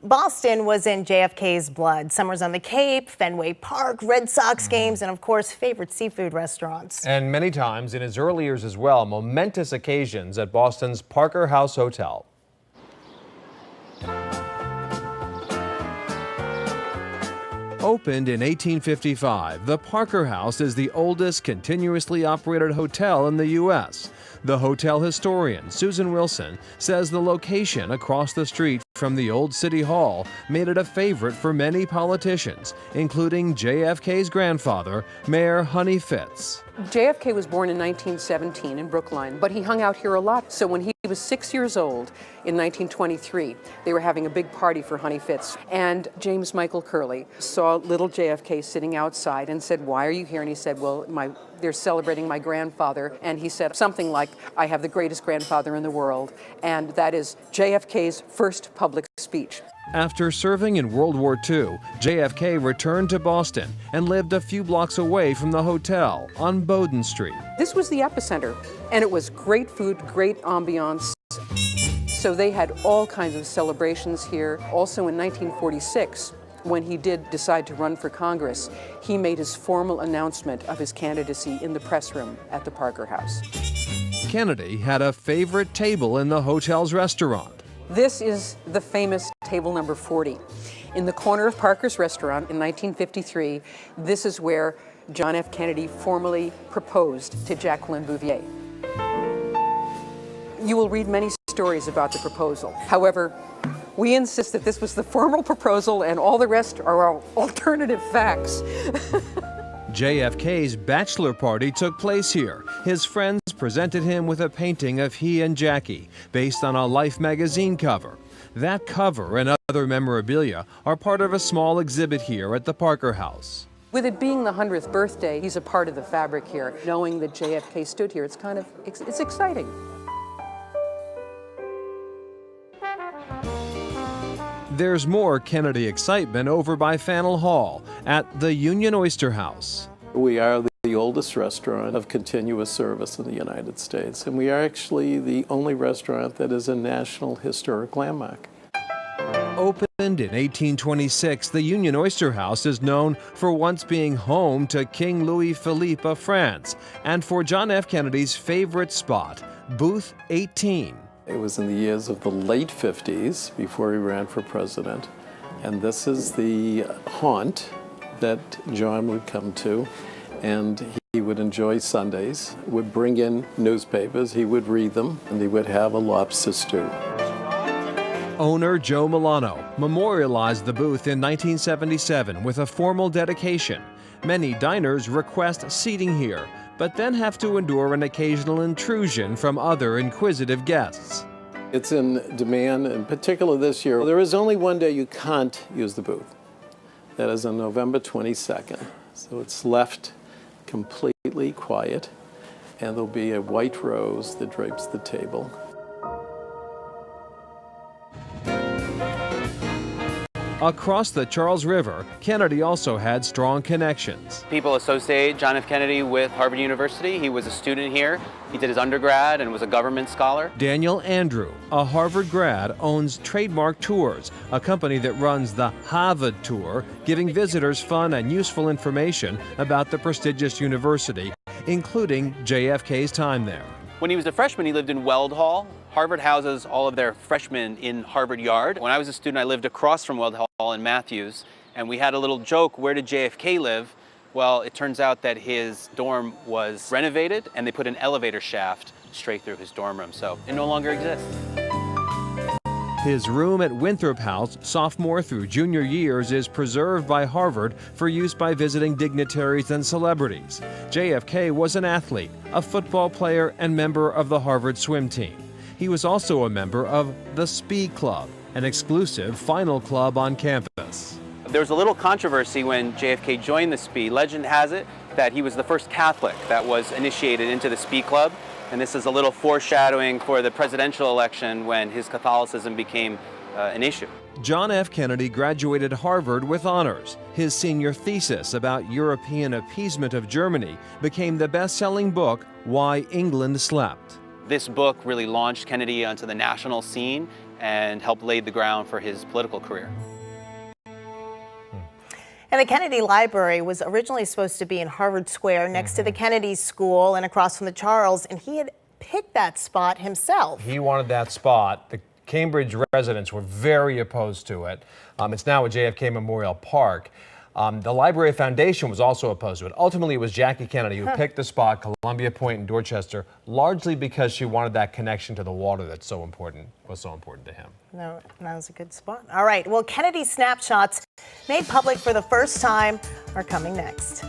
Boston was in JFK's blood. Summers on the Cape, Fenway Park, Red Sox games, and of course, favorite seafood restaurants. And many times in his early years as well, momentous occasions at Boston's Parker House Hotel. Opened in 1855, the Parker House is the oldest continuously operated hotel in the U.S. The hotel historian, Susan Wilson, says the location across the street from the old City Hall made it a favorite for many politicians, including JFK's grandfather, Mayor Honey Fitz. JFK was born in 1917 in Brookline, but he hung out here a lot. So when he was 6 years old in 1923, they were having a big party for Honey Fitz. And James Michael Curley saw little JFK sitting outside and said, "Why are you here?" And he said, "Well, they're celebrating my grandfather." And he said something like, "I have the greatest grandfather in the world." And that is JFK's first public speech. After serving in World War II, JFK returned to Boston and lived a few blocks away from the hotel on Bowdoin Street. This was the epicenter, and it was great food, great ambiance. So they had all kinds of celebrations here. Also in 1946, when he did decide to run for Congress, he made his formal announcement of his candidacy in the press room at the Parker House. Kennedy had a favorite table in the hotel's restaurant. This is the famous table number 40. In the corner of Parker's restaurant in 1953, this is where John F. Kennedy formally proposed to Jacqueline Bouvier. You will read many stories about the proposal. However, we insist that this was the formal proposal and all the rest are alternative facts. JFK's bachelor party took place here. His friends presented him with a painting of he and Jackie, based on a Life magazine cover. That cover and other memorabilia are part of a small exhibit here at the Parker House. With it being the 100th birthday, he's a part of the fabric here. Knowing that JFK stood here, it's exciting. There's more Kennedy excitement over by Faneuil Hall at the Union Oyster House. We are the oldest restaurant of continuous service in the United States, and we are actually the only restaurant that is a National Historic Landmark. Opened in 1826, the Union Oyster House is known for once being home to King Louis Philippe of France and for John F. Kennedy's favorite spot, Booth 18. It was in the years of the late 50s before he ran for president, and this is the haunt that John would come to, and he would enjoy Sundays, would bring in newspapers, he would read them, and he would have a lobster stew. Owner Joe Milano memorialized the booth in 1977 with a formal dedication. Many diners request seating here, but then have to endure an occasional intrusion from other inquisitive guests. It's in demand, in particular this year. There is only one day you can't use the booth. That is on November 22nd. So it's left completely quiet, and there'll be a white rose that drapes the table. Across the Charles River, Kennedy also had strong connections. People associate John F. Kennedy with Harvard University. He was a student here. He did his undergrad and was a government scholar. Daniel Andrew, a Harvard grad, owns Trademark Tours, a company that runs the Hahvahd Tour, giving visitors fun and useful information about the prestigious university, including JFK's time there. When he was a freshman, he lived in Weld Hall. Harvard houses all of their freshmen in Harvard Yard. When I was a student, I lived across from Weld Hall in Matthews, and we had a little joke, where did JFK live? Well, it turns out that his dorm was renovated, and they put an elevator shaft straight through his dorm room, so it no longer exists. His room at Winthrop House, sophomore through junior years, is preserved by Harvard for use by visiting dignitaries and celebrities. JFK was an athlete, a football player, and member of the Harvard swim team. He was also a member of the Speed Club, an exclusive final club on campus. There was a little controversy when JFK joined the Speed. Legend has it that he was the first Catholic that was initiated into the Speed Club. And this is a little foreshadowing for the presidential election when his Catholicism became an issue. John F. Kennedy graduated Harvard with honors. His senior thesis about European appeasement of Germany became the best-selling book, Why England Slept. This book really launched Kennedy onto the national scene, and helped lay the ground for his political career. And the Kennedy Library was originally supposed to be in Harvard Square next to the Kennedy School and across from the Charles, and he had picked that spot himself. He wanted that spot. The Cambridge residents were very opposed to it. It's now at JFK Memorial Park. The Library Foundation was also opposed to it. Ultimately, it was Jackie Kennedy who picked the spot, Columbia Point in Dorchester, largely because she wanted that connection to the water that's so important, was so important to him. No, that was a good spot. All right, well, Kennedy snapshots made public for the first time are coming next.